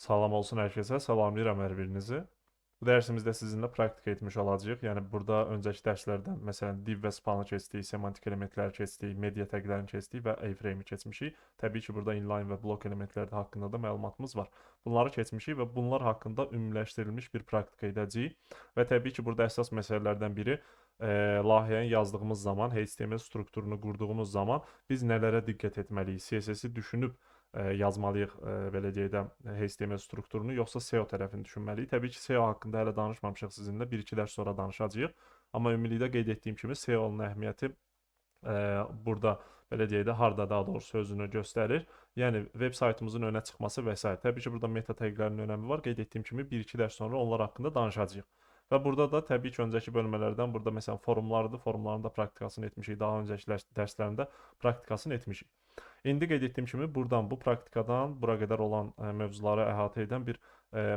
Salam olsun herkese. Salamlayıram hər birinizi. Bu dərsimizdə sizinlə praktik etmiş olacağıq. Yəni burada öncəki dərslərdən məsələn div və spanı keçdik, semantik elementləri keçdik, media taglərini keçdik və A-frame-i keçmişik. Təbii ki, burada inline və blok elementləri haqqında da məlumatımız var. Bunları keçmişik və bunlar haqqında ümumiləşdirilmiş bir praktika edəcəyik. Və təbii ki, burada əsas məsələlərdən biri layihəni yazdığımız zaman, HTML strukturunu qurduğumuz zaman biz nələrə diqqət etməliyik? CSS-i düşünüb yazmalıyıq, belə deyək də, HTML strukturunu, yoxsa SEO tərəfini düşünməliyik. Təbii ki, SEO haqqında hələ danışmamışıq sizinlə, 1-2 dərs sonra danışacağıq. Amma ümumilikdə qeyd etdiyim kimi SEO-nun əhəmiyyəti burada belə deyək də harda daha doğrusu özünü göstərir. Yəni veb saytımızın önə çıxması və s. Təbii ki, burada meta taglərinin önəmi var. Qeyd etdiyim kimi 1-2 dərs sonra onlar haqqında danışacağıq. Və burada da təbii ki, öncəki bölmələrdən burada məsələn forumlardır. Forumların da praktikasını etmişik. Daha öncəki dərslərində praktikasını etmişik. İndi qeyd etdiyim kimi buradan bu praktikadan bura qədər olan mövzuları əhatə edən bir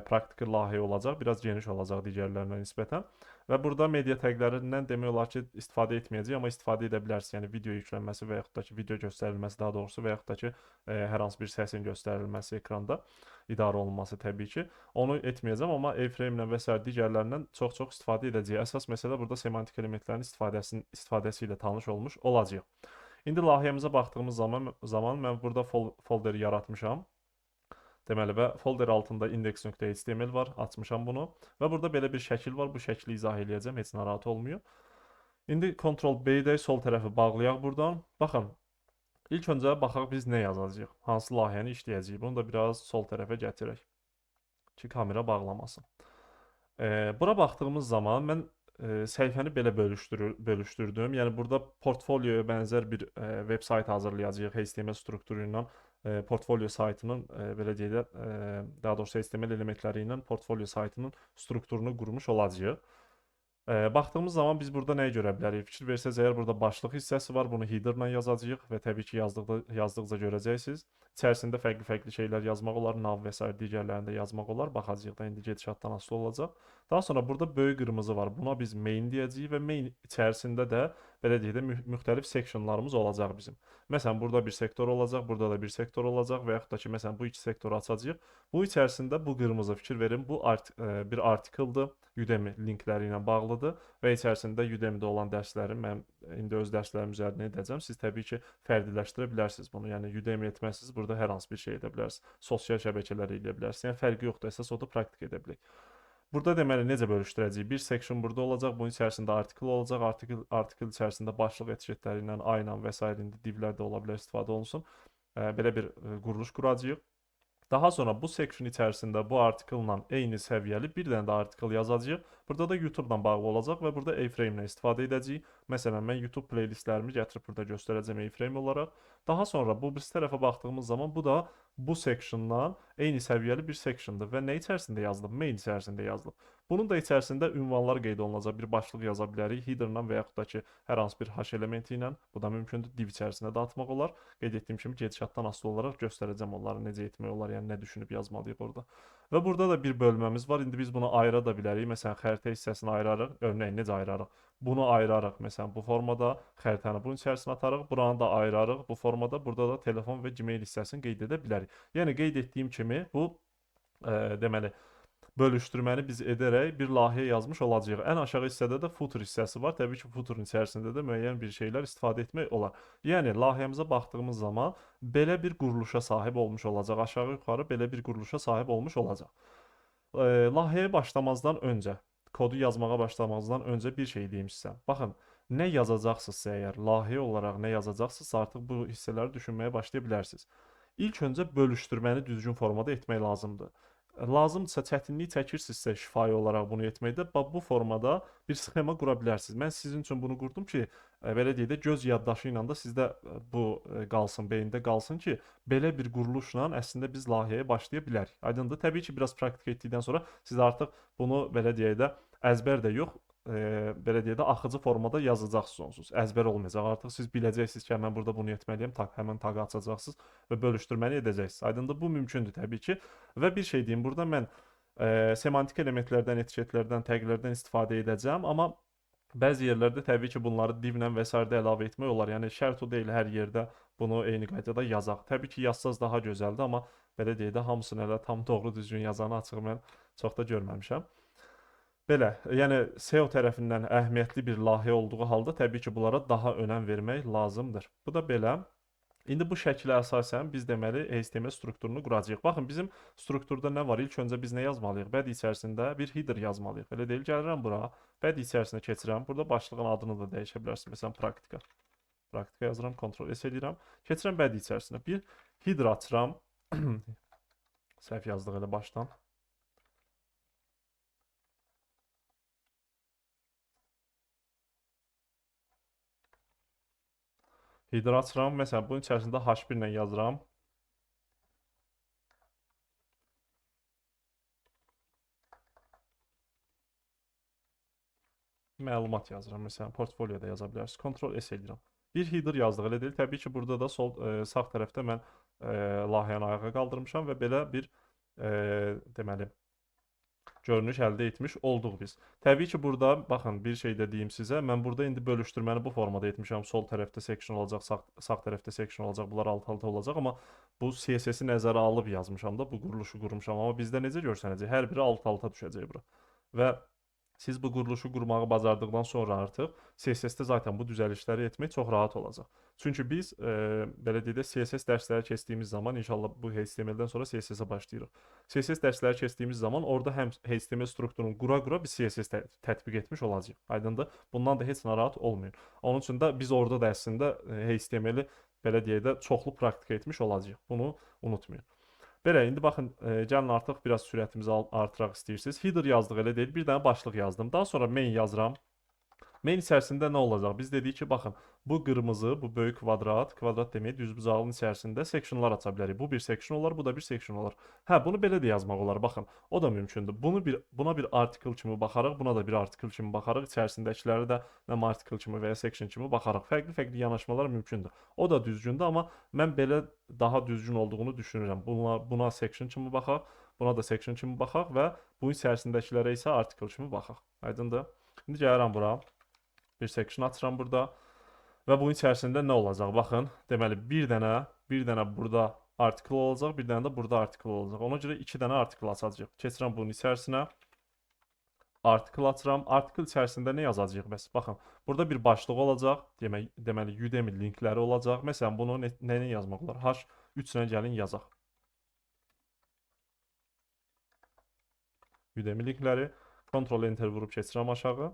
praktiki layihə olacaq. Biraz geniş olacaq digərlərinə nisbətən. Və burada media taglərindən demək olar ki, istifadə etməyəcəyik, amma istifadə edə bilərsiniz. Yəni video yüklənməsi və yaxud da ki, video göstərilməsi daha doğrusu və yaxud da ki, hər hansı bir səsin göstərilməsi ekranda idarə olunması təbii ki. Onu etməyəcəm, amma A-frame ilə və s. digərlərindən çox-çox istifadə edəcəyik. Əsas məsələ burada semantik elementlərin istifadəsi ilə tanış olmuş olacağıq. İndi layihəmizə baxdığımız zaman mən burada folderi yaratmışam. Deməli və folder altında index.html var, açmışam bunu və burada belə bir şəkil var. Bu şəkli izah eləyəcəm, heç narahat olmuyor. İndi Ctrl B ilə sol tərəfi bağlayaq buradan. Baxın, ilk öncə baxaq biz nə yazacağıq, hansı layihəni işləyəcəyik. Bunu da biraz sol tərəfə gətirək ki, kamera bağlamasın. Bura baxdığımız zaman mən səhifəni belə bölüşdürdüm. Yəni burada portfolioya bənzər bir veb sayt hazırlayacağıq HTML strukturu ilə portfolio saytının belə deyək də daha doğrusu HTML elementləri ilə portfolio saytının strukturunu qurmuş olacağıq. Baxdığımız zaman biz burada nəyi görə bilərik? Fikir versəz əgər burada başlıq hissəsi var, bunu header-la yazacağıq və təbii ki, yazdıqca görəcəksiniz. İçərisində fərqli-fərqli şeylər yazmaq olar, nav və s. digərlərində yazmaq olar. Baxacağıq da indi gedişatdan asılı olacaq. Daha sonra burada böyük qırmızı var. Buna biz main deyəcəyik və main içərisində də belə deyək də müxtəlif sectionlarımız olacaq bizim. Məsələn, burada bir sektor olacaq, burada da bir sektor olacaq və yaxud da ki, məsələn, bu iki sektoru açacağıq. Bu içərisində bu qırmızı fikir verin, bu bir artikeldir. Udemy linkləri ilə bağlıdır və içərisində Udemy-də olan dərslərim mən indi öz dərslərim üzərinə edəcəm. Siz təbii ki, fərdiləşdirə bilərsiniz bunu. Yəni Udemy etməzsiniz, burada hər hansı bir şey edə bilərsiniz. Sosial şəbəkələr edə bilərsiniz. Yəni fərqi yoxdur, əsas odur praktik edə bilərik. Burada deməli necə bölüşdürəcəyik? Bir section burada olacaq, bunun içərisində artikel olacaq. Artikel içərisində başlıq etiketləri ilə, ayla və s. indi divlər də ola bilər istifadə olunsun. Belə bir quruluş quracağıq. Daha sonra bu section içərisində bu artikellə eyni səviyyəli bir dənə də artikel yazacağıq. Burada da YouTube-la bağlı olacaq və burada A-frame ilə istifadə edəcəyik. Məsələn, mən YouTube playlistlərimi gətirib burada göstərəcəm A-frame olaraq. Daha sonra bu birisi tərəfə baxdığımız zaman bu da bu sectiondan eyni səviyyəli bir sectiondur və nə içərisində yazılıb? Main içərisində yazılıb. Bunun da içərisində ünvanlar qeyd olunacaq. Bir başlıq yaza bilərik header-la və yaxud da ki, hər hansı bir hash elementi ilə. Bu da mümkündür. Div içərisində də atmaq olar. Qeyd etdiyim kimi gedişatdan asılı olaraq göstərəcəm onları necə etmək olar, yəni nə düşünüb yazmalıyıq orada. Və burada da bir bölməmiz var. İndi biz bunu ayıra da bilərik. Məsələn, xəritə hissəsini ayırarıq. Örneğin necə ayırarıq? Bunu ayırarıq. Məsələn, bu formada xəritəni bunun içərisinə atarıq. Buranı da ayırarıq bu formada. Burada da telefon və Gmail hissəsini qeyd edə bilərik. Yəni qeyd etdiyim kimi bu deməli bölüşdürməni biz edərək bir layihə yazmış olacağıq. Ən aşağı hissədə də footer hissəsi var. Təbii ki, footerın içərisində də müəyyən bir şeylər istifadə etmək olar. Yəni layihəmizə baxdığımız zaman belə bir quruluşa sahib olmuş olacaq. Aşağı-yuxarı belə bir quruluşa sahib olmuş olacaq. Layihəyə başlamazdan öncə, kodu yazmağa başlamazdan öncə bir şey deyim sizə. Baxın, nə yazacaqsınızsa əgər, layihə olaraq nə yazacaqsınızsa artıq bu hissələri düşünməyə başlaya bilərsiniz. İlk öncə bölüşdürməni düzgün formada etmək lazımdır. Lazımdırsa, çətinlik çəkirsinizsə şifahi olaraq bunu etməkdə, bu formada bir sxema qura bilərsiniz. Mən sizin üçün bunu qurdum ki, belə deyək də göz yaddaşı ilə də sizdə bu qalsın, beyində qalsın ki, belə bir quruluşla əslində biz layihəyə başlaya bilərik. Aydındır? Təbii ki, biraz praktik etdikdən sonra siz artıq bunu belə deyək də əzbər də yox, belə deyək də axıcı formada yazacaqsınız onsuz. Əzbər olmayacaq. Artıq siz biləcəksiniz ki, mən burada bunu etməliyəm. Həmin taqı açacaqsınız və bölüşdürməni edəcəksiniz. Aydındır? Bu mümkündür təbii ki. Və bir şey deyim, burada mən semantik elementlərdən, etiketlərdən, taglərdən istifadə edəcəm, amma bəzi yerlərdə təbii ki, bunları divlə və s. də əlavə etmək olar. Yəni şərt o deyil hər yerdə bunu eyni qaydada yazaq. Təbii ki, yazsaz daha gözəldir, amma Belə deyək də, hamısını elə tam doğru düzgün yazanı açıq mən çox da görməmişəm. Belə, yəni SEO tərəfindən əhəmiyyətli bir layihə olduğu halda təbii ki, bunlara daha önəm vermək lazımdır. Bu da belə. İndi bu şəklə əsasən biz deməli HTML strukturunu quracağıq. Baxın, bizim strukturda nə var? İlk öncə biz nə yazmalıyıq? Body içərisində bir header yazmalıyıq. Elə deyil, gəlirəm bura, body içərisinə keçirəm. Burada başlığın adını da dəyişə bilərsən. Məsələn, praktika. Praktika yazıram, Ctrl S edirəm. Keçirəm body içərisinə. Bir header açıram. Səhv yazdıq elə başdan. Header açıram. Məsələn, bunun içərisində H1 ilə yazıram. Məlumat yazıram. Məsələn, portfolioda yaza bilərsiniz. Ctrl S edirəm. Bir header yazdıq, elə deyil. Təbii ki, burada da sağ tərəfdə mən layihəni ayağa qaldırmışam və belə bir deməli görünüş əldə etmiş olduq biz. Təbii ki, burada baxın, bir şey də deyim sizə. Mən burada indi bölüşdürməni bu formada etmişəm. Sol tərəfdə section olacaq, sağ tərəfdə section olacaq. Bunlar alt-alta olacaq, amma bu CSS-i nəzərə alıb yazmışam da, bu quruluşu qurmuşam. Amma bizdə necə görsənəcək? Hər biri alt-alta düşəcək bura. Və siz bu quruluşu qurmağı bacardıqdan sonra artıq CSS-də zaten bu düzəlişləri etmək çox rahat olacaq. Çünki biz belə deyək də CSS dərsləri keçdiyimiz zaman inşallah bu HTML-dən sonra CSS-ə başlayırıq. CSS dərsləri keçdiyimiz zaman orada həm HTML strukturunu qura-qura biz CSS tətbiq etmiş olacağıq. Aydındır? Bundan da heç narahat olmayın. Onun üçün də biz orada da əslində HTML-i belə deyək də çoxlu praktika etmiş olacağıq. Bunu unutmayın. Belə, indi baxın, gəlin artıq biraz sürətimizi artıraq istəyirsiniz. Header yazdıq, elə deyil. Bir dənə başlıq yazdım. Daha sonra main yazıram. Main içərisində nə olacaq? Biz dedik ki, baxın, bu qırmızı, bu böyük kvadrat demək düzbucağının içərisində sectionlar aça bilərik. Bu bir section olar, bu da bir section olar. Hə, bunu belə də yazmaq olar. Baxın, o da mümkündür. Buna bir article kimi baxarıq, buna da bir article kimi baxarıq. İçərisindəkiləri də nəm article kimi və ya section kimi baxarıq. Fərqli-fərqli yanaşmalar mümkündür. O da düzgündür, amma mən belə daha düzgün olduğunu düşünürəm. Buna section kimi baxaq, buna da section kimi baxaq və bunun içərisindəkilərə isə article kimi baxaq. Aydındır? İndi gəlirəm bura. Bir section açıram burada və bunun içərisində nə olacaq? Baxın, deməli bir dənə burada article olacaq, bir dənə də burada article olacaq. Ona görə 2 dənə article açacağıq. Keçirəm bunun içərisinə. Article açıram. Article içərisində nə yazacağıq bəs? Baxın, burada bir başlıq olacaq. Deməli Udemy linkləri olacaq. Məsələn, bunu nə yazmaq olar? H3 ilə gəlin yazaq. Udemy linkləri. Ctrl Enter vurub keçirəm aşağı.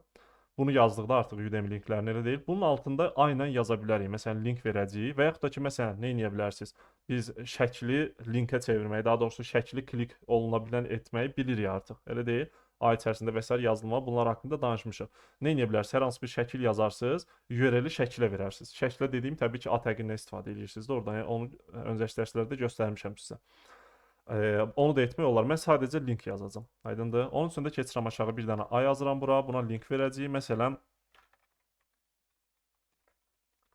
Bunu yazdıqda artıq Udemy linklərini elə deyil. Bunun altında aynən yaza bilərik. Məsələn, link verəcəyik və yaxud da ki, məsələn, nə edə bilərsiniz? Biz şəkli linkə çevirməyi, daha doğrusu şəkli klik oluna bilən etməyi bilirik artıq. Elə deyil. A içərisində və s. yazılma, bunlar haqqında danışmışıq. Nə edə bilərsiniz? Hər hansı bir şəkil yazarsınız, URL-i şəklə verərsiniz. Şəklə dediyim təbii ki, A təqindən istifadə edirsiniz də oradan. Yəni, onu öncəki dərslərdə göstərmişəm sizə. Onu da etmək olar. Mən sadəcə link yazacağam. Aydındır? Onun üçün də keçirəm aşağı bir dənə A yazıram bura. Buna link verəcəyim. Məsələn,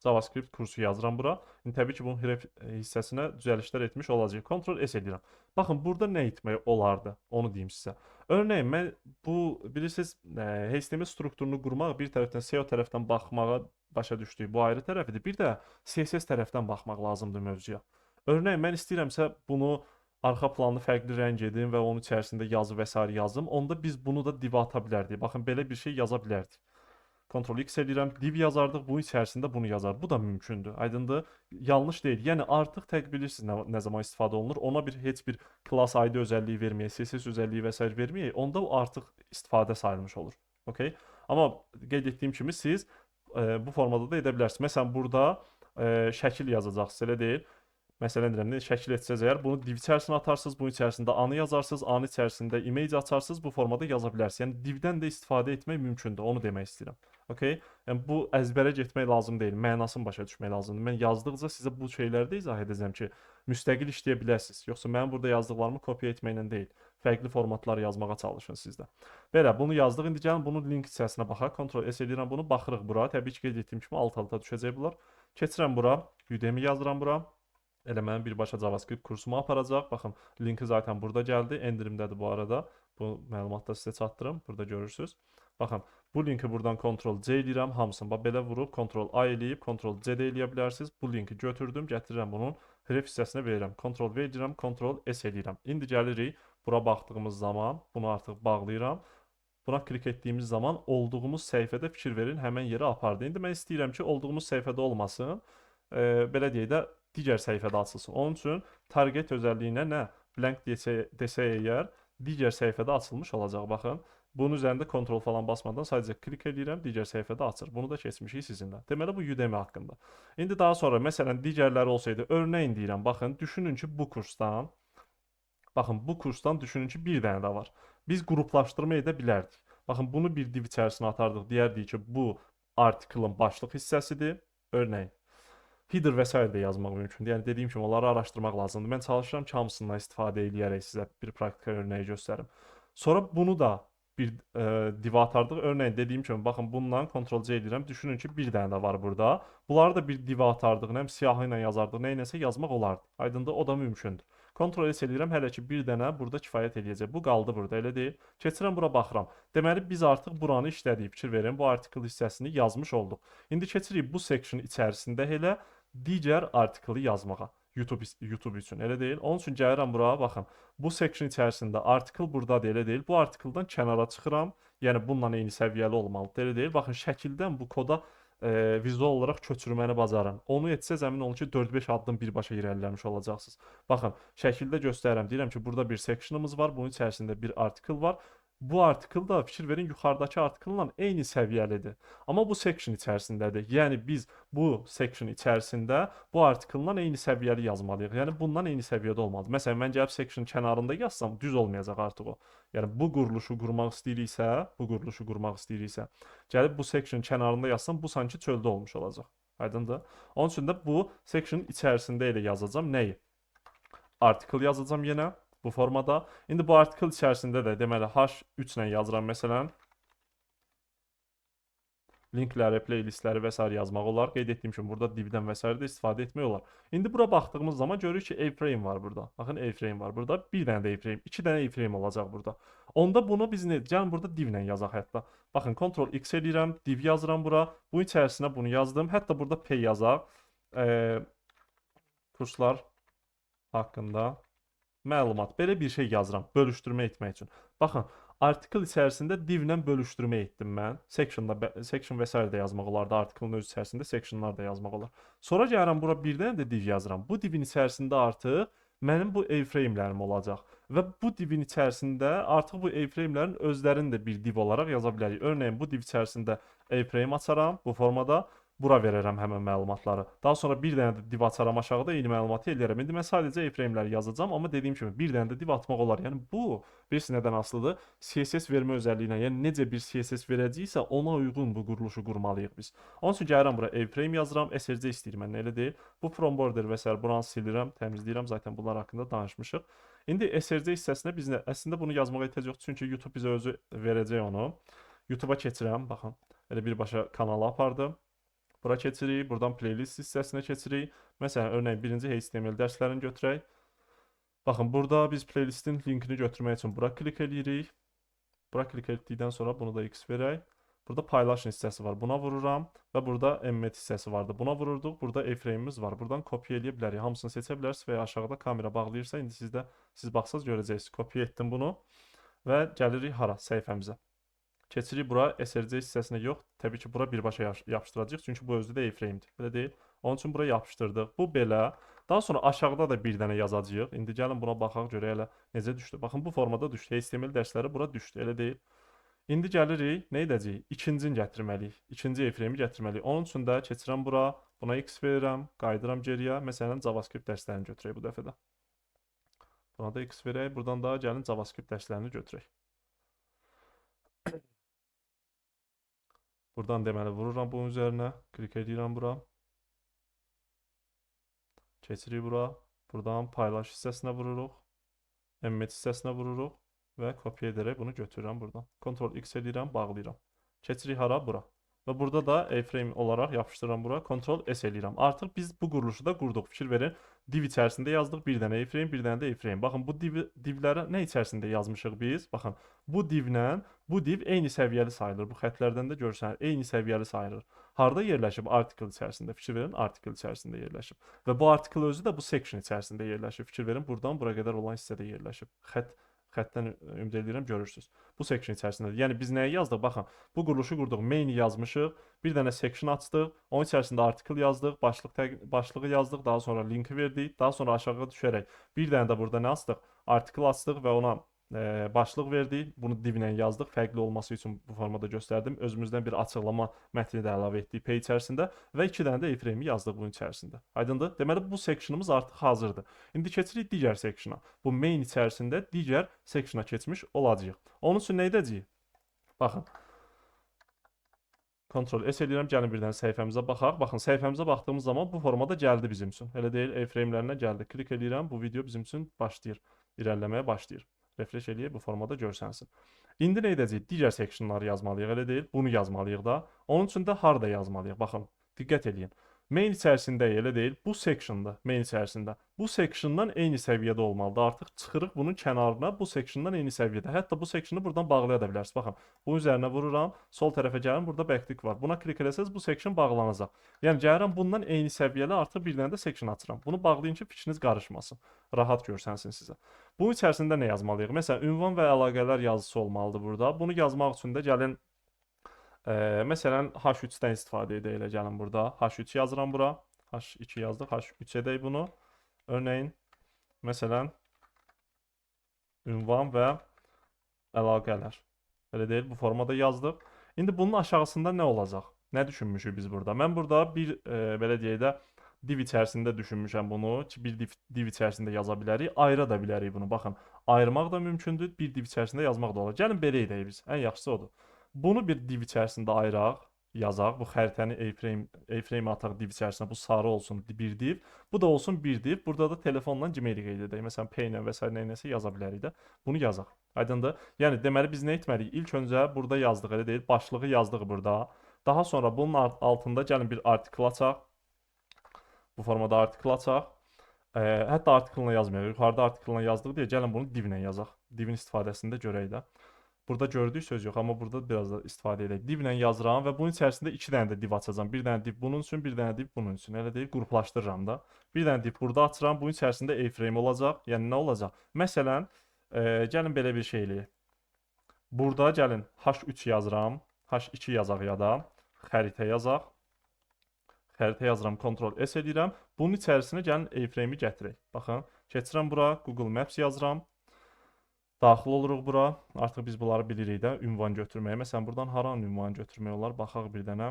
JavaScript kursu yazıram bura. İndi təbii ki, bunun href hissəsinə düzəlişlər etmiş olacaq. Ctrl S edirəm. Baxın, burada nə etmək olardı? Onu deyim sizə. Örneğin mən bilirsiniz, HTML strukturunu qurmaq bir tərəfdən SEO tərəfdən baxmağa başa düşdük. Bu ayrı tərəfidir. Bir də CSS tərəfdən baxmaq lazımdır mövzuya. Örneğin mən istəyirəmsə bunu arxa planını fərqli rəng edim və onun içərisində yazı və s. yazım. Onda biz bunu da div ata bilərdik. Baxın, belə bir şey yaza bilərdik. Ctrl X edirəm, div yazardıq, bunun içərisində bunu yazar. Bu da mümkündür. Aydındır? Yanlış deyil. Yəni artıq təqib bilirsiniz nə zaman istifadə olunur. Ona heç bir class ID özəlliyi verməyək, CSS özəlliyi və s. verməyək. Onda o artıq istifadə sayılmış olur. Okay? Amma qeyd etdiyim kimi siz bu formada da edə bilərsiniz. Məsələn, burada şəkil yazacaqsınız, elə deyil. Məsələn deyirəm, şəkil etsəz əgər bunu div içərisinə atarsınız, bunun içərisində anı yazarsınız, anın içərisində image açarsınız, bu formada yaza bilərsiniz. Yəni divdən də istifadə etmək mümkündür, onu demək istəyirəm. Okay? Yəni bu əzbərə getmək lazım deyil, mənasını başa düşmək lazımdır. Mən yazdıqca sizə bu şeyləri də izah edəcəm ki, müstəqil işləyə biləsiniz. Yoxsa mənim burada yazdıqlarımı kopya etməklə deyil, fərqli formatlar yazmağa çalışın sizdə. Belə, bunu yazdıq. İndi gəlin bunun link hissəsinə baxaq. Ctrl S edirəm bunu, baxırıq bura. Təbii ki, qeyd etdiyim kimi alt-alta düşəcək bunlar. Keçirəm bura, Udemy yazıram bura. Elə mənim birbaşa JavaScript kursumu aparacaq. Baxın, linki zaten burada gəldi. Endirimdədir bu arada. Bu məlumatı da sizə çatdırım. Burada görürsünüz. Baxın, bu linki buradan Ctrl-C eləyirəm. Hamısını belə vurub, Ctrl-A eləyib, Ctrl-C də eləyə bilərsiniz. Bu linki götürdüm, gətirirəm bunun Ref hissəsinə verirəm. Ctrl V edirəm, Ctrl S edirəm. İndi gəlirik. Bura baxdığımız zaman bunu artıq bağlayıram. Buna klik etdiyimiz zaman olduğumuz səhifədə fikir verin, həmən yerə apardı. İndi mən istəyirəm ki, olduğumuz səhifədə olmasın. Belə deyək də digər səhifədə açılsın. Onun üçün target özəlliyinə nə? Blank desə əgər digər səhifədə açılmış olacaq. Baxın. Bunun üzərində kontrol falan basmadan sadəcə klik edirəm, digər səhifədə açır. Bunu da keçmişik sizinlə. Deməli bu Udemy haqqında. İndi daha sonra məsələn digərləri olsaydı, örnəyin deyirəm. Baxın, düşünün ki, bu kursdan düşünün ki, bir dənə də var. Biz qruplaşdırma edə bilərdik. Baxın, bunu bir div içərisinə atardıq. Deyərdik ki, bu artiklın başlıq hissəsidir. Örnəyin. Header və s. də yazmaq mümkündür. Yəni dediyim kimi onları araşdırmaq lazımdır. Mən çalışıram ki, hamısından istifadə edərək sizə bir praktika örnəyi göstərim. Sonra bunu da bir divə atardıq. Örnəyin dediyim kimi baxın bundan Ctrl-C edirəm. Düşünün ki, bir dənə də var burada. Bunları da bir divə atardıq. Həm siyahı ilə yazardıq, nə iləsə yazmaq olardı. Aydındır, o da mümkündür. Ctrl-S edirəm. Hələ ki bir dənə burada kifayət edəcək. Bu qaldı burada, elə deyil. Keçirəm bura baxıram. Deməli biz artıq buranı işlədik. Fikir verin, bu artikel hissəsini yazmış olduq. İndi keçirik bu section içərisində elə digər artikeli yazmağa. YouTube üçün elə deyil. Onun üçün gəlirəm bura, baxın. Bu section içərisində artikel burdadır, elə deyil. Bu artikeldən kənara çıxıram. Yəni bununla eyni səviyyəli olmalıdır, elə deyil. Baxın, şəkildən bu koda vizual olaraq köçürməni bacarın. Onu etsəz əmin olun ki, 4-5 addım birbaşa irəliləmiş olacaqsınız. Baxın, şəkildə göstərirəm. Deyirəm ki, burada bir sectionımız var. Bunun içərisində bir artikel var. Bu artikel da fikir verin yuxarıdakı artikella eyni səviyyəlidir. Amma bu section içərisindədir. Yəni biz bu section içərisində bu artikella eyni səviyyəli yazmalıyıq. Yəni bundan eyni səviyyədə olmalıdır. Məsələn, mən gəlib section kənarında yazsam düz olmayacaq artıq o. Yəni bu quruluşu qurmaq istəyiriksə, gəlib bu section kənarında yazsam bu sanki çöldə olmuş olacaq. Aydındır? Onun üçün də bu section içərisində elə yazacağam nəyi? Artikel yazacağam yenə bu formada. İndi bu artikel içərisində də deməli H3 ilə yazıram məsələn. Linkləri, playlistləri və s. yazmaq olar. Qeyd etdiyim kimi burada divdən və s. də istifadə etmək olar. İndi bura baxdığımız zaman görürük ki, A-frame var burada. Baxın, A-frame var burada. Bir dənə də A-frame, iki dənə A-frame olacaq burada. Onda bunu biz nə? Gəlin burada divlə yazaq hətta. Baxın, Ctrl-X edirəm, div yazıram bura. Bunun içərisinə bunu yazdım. Hətta burada P yazaq. Kurslar haqqında məlumat. Belə bir şey yazıram, bölüşdürmə etmək üçün. Baxın, artikel içərisində divlə bölüşdürmə etdim mən. Section və s. də yazmaq olardı. Artikelin öz içərisində sectionlar da yazmaq olar. Sonra gəlirəm bura bir dənə də div yazıram. Bu divin içərisində artıq mənim bu A-frame'lərim olacaq. Və bu divin içərisində artıq bu A-frame'lərin özlərini də bir div olaraq yaza bilərik. Örnəyin, bu div içərisində A-frame açaram bu formada. Bura verərəm həmən məlumatları. Daha sonra bir dənə də div açaram aşağıda eyni məlumatı eləyərəm. İndi mən sadəcə A-frame'ləri yazacağam, amma dediyim kimi bir dənə də div atmaq olar. Yəni bu birisi nədən asılıdır? CSS vermə özəlliyinə. Yəni necə bir CSS verəcəksə ona uyğun bu quruluşu qurmalıyıq biz. Onun üçün gəlirəm bura A-frame yazıram, SRC istəyirəm mən, elə deyil. Bu from border və s. buranı silirəm, təmizləyirəm. Zaten bunlar haqqında danışmışıq. İndi SRC hissəsinə biz əslində bunu yazmağa ehtiyac yoxdur, çünki YouTube bizə özü verəcək onu. YouTube-a keçirəm, baxın. Elə birbaşa kanala apardım. Bura keçirik, buradan playlist hissəsinə keçirik. Məsələn, örnəyin birinci HTML dərslərini götürək. Baxın, burada biz playlistin linkini götürmək üçün bura klik edirik. Bura klik etdikdən sonra bunu da X verək. Burada paylaşın hissəsi var. Buna vururam və burada embed hissəsi vardı. Buna vururduq. Burada A-frame'imiz var. Buradan kopya eləyə bilərik. Hamısını seçə bilərsiniz və ya aşağıda kamera bağlayırsa, indi siz baxsaz görəcəksiniz. Kopya etdim bunu və gəlirik hara? Səhifəmizə. Keçirik bura SRC hissəsinə yox. Təbii ki, bura birbaşa yapışdıracağıq. Çünki bu özü də A-frame'dir. Belə deyil. Onun üçün bura yapışdırdıq. Bu belə. Daha sonra aşağıda da bir dənə yazacağıq. İndi gəlin buna baxaq, görək elə necə düşdü. Baxın, bu formada düşdü. HTML dərsləri bura düşdü. Elə deyil. İndi gəlirik, nə edəcəyik? İkincini gətirməliyik. İkinci A-frame'i gətirməliyik. Onun üçün də keçirəm bura. Buna X verirəm. Qayıdıram geriyə. Məsələn, JavaScript dərslərini götürək bu dəfə də. Buna da X verək. Buradan da gəlin JavaScript dərslərini götürək. Buradan deməli vururam bunun üzərinə, klik edirəm bura. Keçirik bura. Buradan paylaş hissəsinə vururuq. Embed hissəsinə vururuq və kopya edərək bunu götürürəm buradan. Ctrl-X edirəm, bağlayıram. Keçirik hara? Bura. Və burada da A-frame olaraq yapışdırıram bura. Ctrl-S edirəm. Artıq biz bu quruluşu da qurduq. Fikir verin. Div içərisində yazdıq, bir dənə iframe, bir dənə də iframe. Baxın, bu divlərə nə içərisində yazmışıq biz? Baxın, bu divlə bu div eyni səviyyəli sayılır. Bu xətlərdən də görürsənіз, eyni səviyyəli sayılır. Harda yerləşib? Article içərisində. Fikir verin, article içərisində yerləşib. Və bu article özü də bu section içərisində yerləşib. Fikir verin, buradan bura qədər olan hissədə yerləşib. Xəttdən ümid edirəm görürsüz. Bu section içərisindədir. Yəni biz nəyi yazdıq? Baxın, bu quruluşu qurduq, main-i yazmışıq, bir dənə section açdıq, onun içərisində article yazdıq, başlığı yazdıq, daha sonra linki verdik, daha sonra aşağı düşərək bir dənə də burada nə açdıq? Article açdıq və ona başlıq verdik. Bunu divlə yazdıq. Fərqli olması üçün bu formada göstərdim. Özümüzdən bir açıqlama mətni də əlavə etdik page içərisində və 2 dənə də iframe yazdıq bunun içərisində. Aydındır? Deməli bu sectionımız artıq hazırdır. İndi keçirik digər sectiona. Bu main içərisində digər sectiona keçmiş olacağıq. Onun üçün nə edəcəyik? Baxın. Ctrl S eləyirəm, gəlin bir dənə səhifəmizə baxaq. Baxın, səhifəmizə baxdığımız zaman bu formada gəldi bizim üçün. Elə deyil, iframe'lərinə gəldi. Klik eləyirəm, bu video bizim üçün başlayır, irəliləməyə başlayır. Refresh eləyib bu formada görsənsin. İndi nə edəcəyik? Digər sectionları yazmalıyıq, elə deyil. Bunu yazmalıyıq da. Onun üçün də harda yazmalıyıq? Baxın, diqqət eləyin. Main içərisində elə deyil, bu sectionda, main içərisində. Bu sectiondan eyni səviyyədə olmalıdır. Artıq çıxırıq bunun kənarına, bu sectiondan eyni səviyyədə. Hətta bu sectionu buradan bağlaya da bilərsiniz. Baxın, bunun üzərinə vururam, sol tərəfə gəlin, burada backtick var. Buna klik eləsəz bu section bağlanacaq. Yəni gəlirəm bundan eyni səviyyəli artıq bir dənə də section açıram. Bunu bağlayın ki, fikriniz qarışmasın. Rahat görsənsin sizə. Bunun içərisində nə yazmalıyıq? Məsələn, ünvan və əlaqələr yazısı olmalıdır burada. Bunu yazmaq üçün də gəlin məsələn, H3-dən istifadə edək, elə gəlin burada. H3 yazıram bura. H2 yazdıq, H3 edək bunu. Örneğin, məsələn, ünvan və əlaqələr. Elə deyil, bu formada yazdıq. İndi bunun aşağısında nə olacaq? Nə düşünmüşük biz burada? Mən burada bir, belə deyək də, div içərisində düşünmüşəm bunu ki, bir div içərisində yaza bilərik, ayıra da bilərik bunu. Baxın, ayırmaq da mümkündür, bir div içərisində yazmaq da olar. Gəlin belə edək biz, ən yaxşısı odur. Bunu bir div içərisində ayıraq, yazaq. Bu xəritəni A-frame ataq div içərisinə. Bu sarı olsun bir div. Bu da olsun bir div. Burada da telefonla Gmail qeyd edək. Məsələn, Pay-lə və s. nəyinəsə yaza bilərik də. Bunu yazaq. Aydındır? Yəni deməli biz nə etməliyik? İlk öncə burada yazdıq, elə deyil. Başlığı yazdıq burada. Daha sonra bunun altında gəlin bir article açaq. Bu formada article açaq. Hətta article-la yazmayaq. Yuxarıda article-la yazdıq deyə gəlin bunu divlə yazaq. Divin istifadəsini də görək də. Burada gördük söz yox, amma burada biraz da istifadə edək. Divlə yazıram və bunun içərisində 2 dənə də div açacağam. Bir dənə div bunun üçün, bir dənə div bunun üçün. Elə deyil, qruplaşdırıram da. Bir dənə div burada açıram. Bunun içərisində A-frame olacaq. Yəni nə olacaq? Məsələn, gəlin belə bir şey eləyək. Burada gəlin H3 yazıram. H2 yazaq ya da xəritə yazaq. Xəritə yazıram, Ctrl S edirəm. Bunun içərisinə gəlin A-frame-i gətirək. Baxın, keçirəm bura, Google Maps yazıram. Daxil oluruq bura. Artıq biz bunları bilirik də, ünvan götürməyə. Məsələn, buradan haran ünvan götürmək olar? Baxaq bir dənə.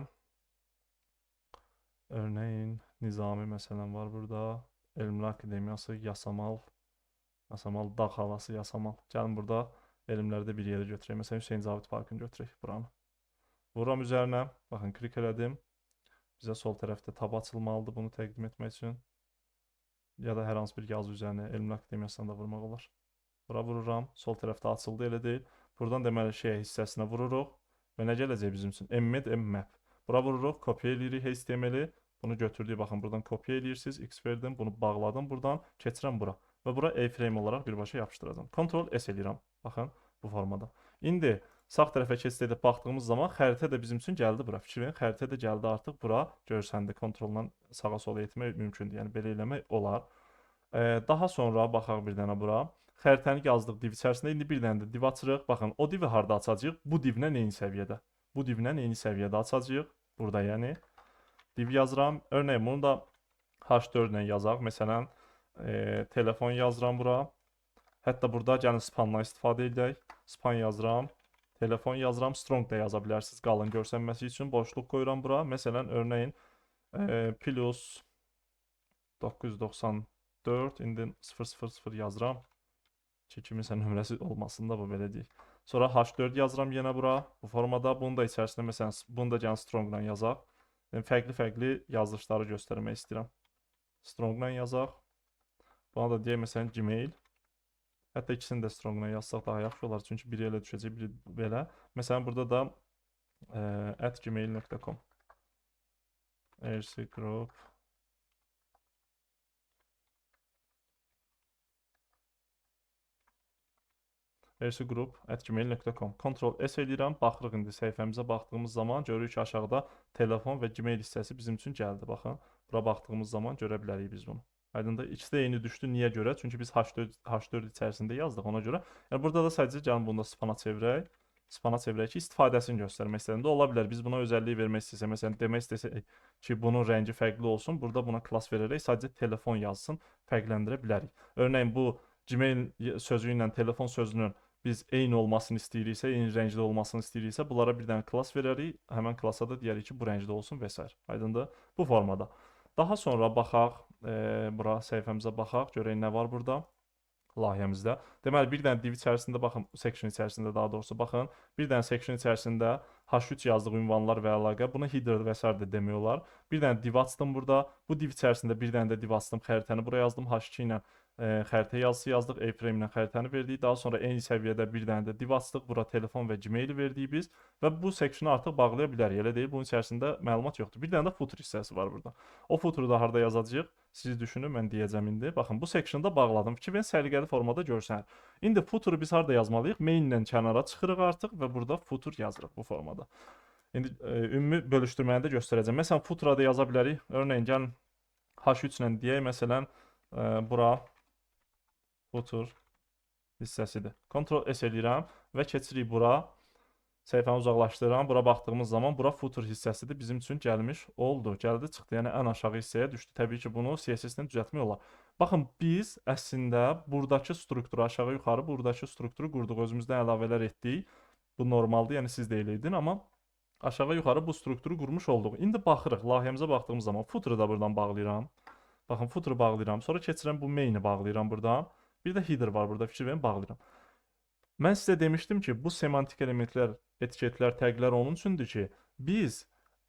Örneğin, Nizami məsələn var burada. Elmlər Akademiyası, Yasamal, Dağ havası, Yasamal. Gəlin burada elmlərdə bir yerə götürək. Məsələn, Hüseyin Cavid Parkını götürək buranı. Vururam üzərinə. Baxın, klik elədim. Bizə sol tərəfdə tab açılmalıdır bunu təqdim etmək üçün. Ya da hər hansı bir yazı üzərinə Elmlər Akademiyasından da vurmaq olar. Bura vururam. Sol tərəfdə açıldı, elə deyil. Buradan deməli hissəsinə vururuq. Və nə gələcək bizim üçün? Embed, mmap. Bura vururuq, kopya eləyirik HTML-i. Bunu götürdük, baxın, buradan kopya eləyirsiniz. X verdim, bunu bağladım buradan. Keçirəm bura. Və bura A-frame olaraq birbaşa yapışdıracağım. Ctrl S eləyirəm. Baxın, bu formada. İndi sağ tərəfə keçid edib baxdığımız zaman xəritə də bizim üçün gəldi bura. Fikir verin, xəritə də gəldi artıq bura. Görsəndə Ctrl-la sağa sola etmək mümkündür. Yəni belə eləmək olar. Daha sonra baxaq bir dənə bura. Xəritəni yazdıq div içərisində. İndi bir dənə də div açırıq. Baxın, o divi harda açacağıq? Bu divlə eyni səviyyədə. Bu divlə eyni səviyyədə açacağıq. Burada yəni div yazıram. Örneğin bunu da H4 ilə yazaq. Məsələn, telefon yazıram bura. Hətta burada gəlin spanla istifadə edək. Span yazıram. Telefon yazıram. Strong da yaza bilərsiniz qalın görsənməsi üçün. Boşluq qoyuram bura. Məsələn, örneğin plus 994 indi 000 yazıram. Kiminsə nömrəsi olmasın da bu belə deyil. Sonra H4 yazıram yenə bura. Bu formada bunu da içərisində məsələn bunu da gəlin strongla yazaq. Yəni fərqli yazılışları göstərmək istəyirəm. Strongla yazaq. Buna da deyək məsələn Gmail. Hətta ikisini də strongla yazsaq daha yaxşı olar. Çünki biri elə düşəcək, biri belə. Məsələn burada da @gmail.com rc group rcgroup@gmail.com. Ctrl S eləyirəm, baxırıq indi səhifəmizə baxdığımız zaman görürük ki, aşağıda telefon və Gmail hissəsi bizim üçün gəldi. Baxın, bura baxdığımız zaman görə bilərik biz bunu. Aydındır. İkisi də eyni düşdü. Niyə görə? Çünki biz H4 içərisində yazdıq ona görə. Yəni burada da sadəcə gəlin bunu da spana çevirək. Spana çevirək ki, istifadəsini göstərmək istəyəndə ola bilər. Biz buna özəllik vermək istəsək, məsələn, demək istəsək ki, bunun rəngi fərqli olsun. Burada buna klass verərək sadəcə telefon yazsın, fərqləndirə bilərik. Örneğin bu Gmail sözü ilə telefon sözünün biz eyni olmasını istəyiriksə, eyni rəngdə olmasını istəyiriksə, bunlara bir dənə klass verərik. Həmən klassa da deyərik ki, bu rəngdə olsun və s. Aydındır? Bu formada. Daha sonra baxaq, bura səhifəmizə baxaq, görək nə var burada layihəmizdə. Deməli, bir dənə div içərisində baxın, section içərisində daha doğrusu baxın. Bir dənə section içərisində H3 yazdıq ünvanlar və əlaqə. Buna header və s. də demək olar. Bir dənə div açdım burada. Bu div içərisində bir dənə də div açdım, xəritəni buraya yazdım. H2 ilə xəritə yazısı yazdıq, A-frame ilə xəritəni verdik. Daha sonra eyni səviyyədə bir dənə də div açdıq. Bura telefon və Gmail verdik biz və bu sectionu artıq bağlaya bilərik. Elə deyil, bunun içərisində məlumat yoxdur. Bir dənə də footer hissəsi var burada. O footeru da harda yazacağıq? Siz düşünün, mən deyəcəm indi. Baxın, bu sectionu da bağladım. Fikir verin, səliqəli formada görsənir. İndi footeru biz harda yazmalıyıq? Main-lə kənara çıxırıq artıq və burada footer yazırıq bu formada. İndi ümumi bölüşdürməni də göstərəcəm. Məsələn, footera da yaza bilərik. Örneğin, gəlin H3 ilə deyək, məsələn, bura footer hissəsidir. Ctrl S eləyirəm və keçirik bura. Səhifəni uzaqlaşdırıram. Bura baxdığımız zaman bura footer hissəsidir. Bizim üçün gəlmiş oldu. Gəldi, çıxdı. Yəni ən aşağı hissəyə düşdü. Təbii ki, bunu CSS-dən düzəltmək olar. Baxın, biz əslində buradakı strukturu aşağı yuxarı buradakı strukturu qurduq. Özümüzdən əlavələr etdik. Bu normaldır. Yəni siz də elə edin, amma aşağı yuxarı bu strukturu qurmuş olduq. İndi baxırıq. Layihəmizə baxdığımız zaman footer'ı da buradan bağlayıram. Baxın, footer'ı bağlayıram. Sonra keçirəm bu main-i bağlayıram buradan. Bir də header var burada. Fikir verin, bağlayıram. Mən sizə demişdim ki, bu semantik elementlər, etiketlər, təqlər onun üçündür ki, biz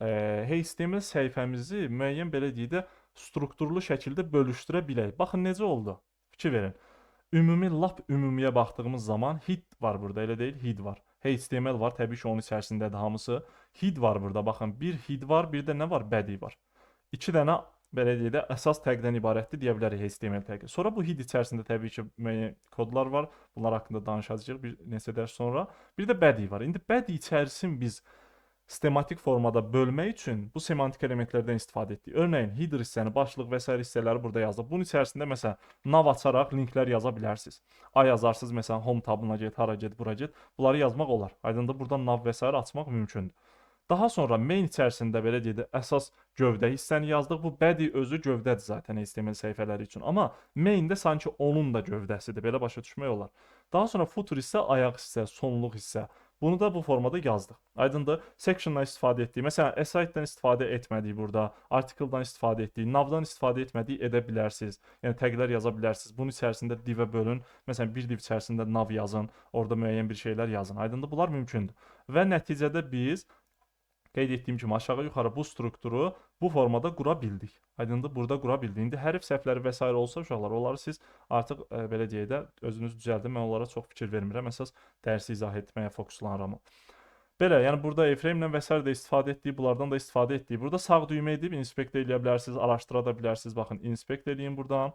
HTML səhifəmizi müəyyən belə deyək də strukturlu şəkildə bölüşdürə bilək. Baxın necə oldu? Fikir verin. Ümumi, lap ümumiyə baxdığımız zaman head var burada, elə deyil, head var. HTML var, təbii ki, onun içərisindədir hamısı. Head var burada, baxın, bir head var, bir də nə var? Body var. İki dənə belə deyək də əsas təqdən ibarətdir deyə bilərik HTML təqi. Sonra bu head içərisində təbii ki, müəyyən kodlar var. Bunlar haqqında danışacağıq bir neçə dərs sonra. Bir də body var. İndi body içərisini biz sistematik formada bölmək üçün bu semantik elementlərdən istifadə etdik. Örneğin, header hissəni, başlıq və s. hissələri burada yazdıq. Bunun içərisində məsələn, nav açaraq linklər yaza bilərsiniz. A yazarsınız, məsələn, home tabına get, hara get, bura get. Bunları yazmaq olar. Aydındır, buradan nav və s. açmaq mümkündür. Daha sonra main içərisində belə deyək də əsas gövdə hissəni yazdıq. Bu body özü gövdədir zaten HTML səhifələri üçün. Amma main-də sanki onun da gövdəsidir. Belə başa düşmək olar. Daha sonra footer hissə, ayaq hissə, sonluq hissə. Bunu da bu formada yazdıq. Aydındır, section-dan istifadə etdik. Məsələn, aside-dən istifadə etmədik burada. Article-dan istifadə etdik. Nav-dan istifadə etmədik, edə bilərsiniz. Yəni təqlər yaza bilərsiniz. Bunun içərisində divə bölün. Məsələn, bir div içərisində nav yazın. Orada müəyyən bir şeylər yazın. Aydındır, bunlar mümkündür. Və nəticədə biz qeyd etdiyim kimi aşağı yuxarı bu strukturu bu formada qura bildik. Aydındır, burada qura bildik. İndi hərf səhvləri və s. olsa uşaqlar, onları siz artıq belə deyək də özünüz düzəldin. Mən onlara çox fikir vermirəm. Əsas dərsi izah etməyə fokuslanıram. Belə, yəni burada A-frame ilə və s. də istifadə etdiyi, bunlardan da istifadə etdiyi. Burada sağ düymə edib inspect eləyə bilərsiniz, araşdıra da bilərsiniz. Baxın, inspect eləyin buradan.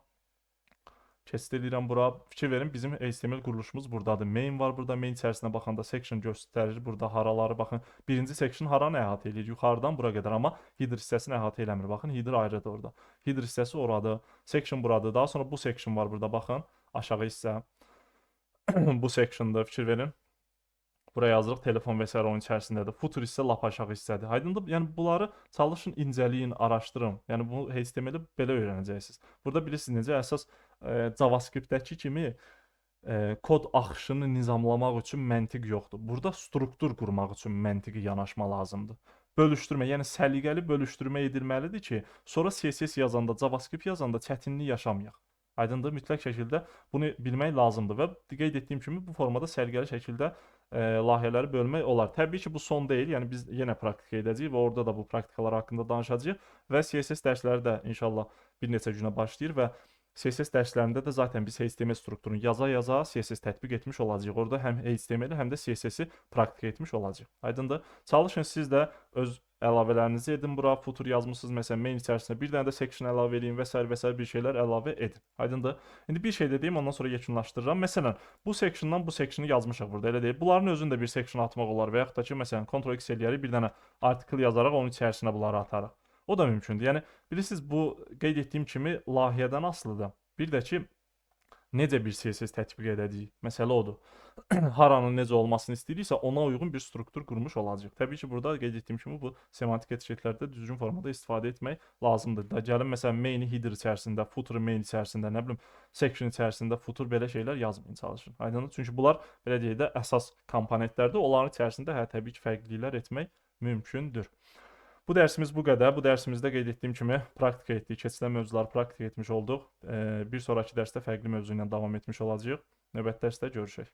Keçid edirəm bura. Fikir verin, bizim HTML quruluşumuz buradadır. Main var burada. Main içərisinə baxanda section göstərir. Burada haraları baxın. Birinci section haranı əhatə edir? Yuxarıdan bura qədər. Amma header hissəsini əhatə eləmir. Baxın, header ayrıdır orada. Header hissəsi oradır. Section buradır. Daha sonra bu section var burada. Baxın, aşağı hissə. Bu sectionda fikir verin. Buraya yazırıq, telefon və s. onun içərisindədir. Footer hissə lap aşağı hissədir. Aydındır, yəni bunları çalışın, incəliyin, araşdırın. Yəni bu HTML-i belə öyrənəcəksiniz. Burada bilirsiniz necə əsas JavaScript-dəki kimi kod axışını nizamlamaq üçün məntiq yoxdur. Burada struktur qurmaq üçün məntiqi yanaşma lazımdır. Bölüşdürmə, yəni səliqəli bölüşdürmə edilməlidir ki, sonra CSS yazanda, JavaScript yazanda çətinlik yaşamayaq. Aydındır, mütləq şəkildə bunu bilmək lazımdır və qeyd etdiyim kimi bu formada səliqəli şəkildə layihələri bölmək olar. Təbii ki, bu son deyil, yəni biz yenə praktika edəcəyik və orada da bu praktikalar haqqında danışacağıq və CSS dərsləri də inşallah bir neçə günə başlayır və CSS dərslərində də zaten biz HTML strukturunu yaza-yaza CSS tətbiq etmiş olacağıq. Orada həm HTML-i, həm də CSS-i praktik etmiş olacağıq. Aydındır? Çalışın siz də öz əlavələrinizi edin bura. Footer yazmısınız, məsələn, main içərisinə bir dənə də section əlavə edin və s. bir şeylər əlavə edin. Aydındır? İndi bir şey dediyim, ondan sonra yekunlaşdırıram. Məsələn, bu sectiondan bu sectionu yazmışıq burada, elə deyil. Bunların özünü də bir section atmaq olar və yaxud da ki, məsələn, Ctrl-X eləyərək bir dənə artikel yazaraq onun içərisinə bunları atarıq. O da mümkündür. Yəni bilirsiniz, bu qeyd etdiyim kimi layihədən asılıdır. Bir də ki, necə bir CSS tətbiq edəcəyik? Məsələ odur. Haranın necə olmasını istəyiriksə, ona uyğun bir struktur qurmuş olacaq. Təbii ki, burada qeyd etdiyim kimi bu semantik etiketlərdə düzgün formada istifadə etmək lazımdır. Da gəlin məsələn main header içərisində, footer main içərisində, nə bilim section içərisində footer belə şeylər yazmayın, çalışın. Aydındır? Çünki bunlar belə deyək də əsas komponentlərdir. Onların içərisində təbii ki, fərqliliklər etmək mümkündür. Bu dərsimiz bu qədər. Bu dərsimizdə qeyd etdiyim kimi praktika etdik, keçirilən mövzuları praktika etmiş olduq. Bir sonraki dərsdə fərqli mövzu ilə davam etmiş olacağıq. Növbəti dərsdə görüşək.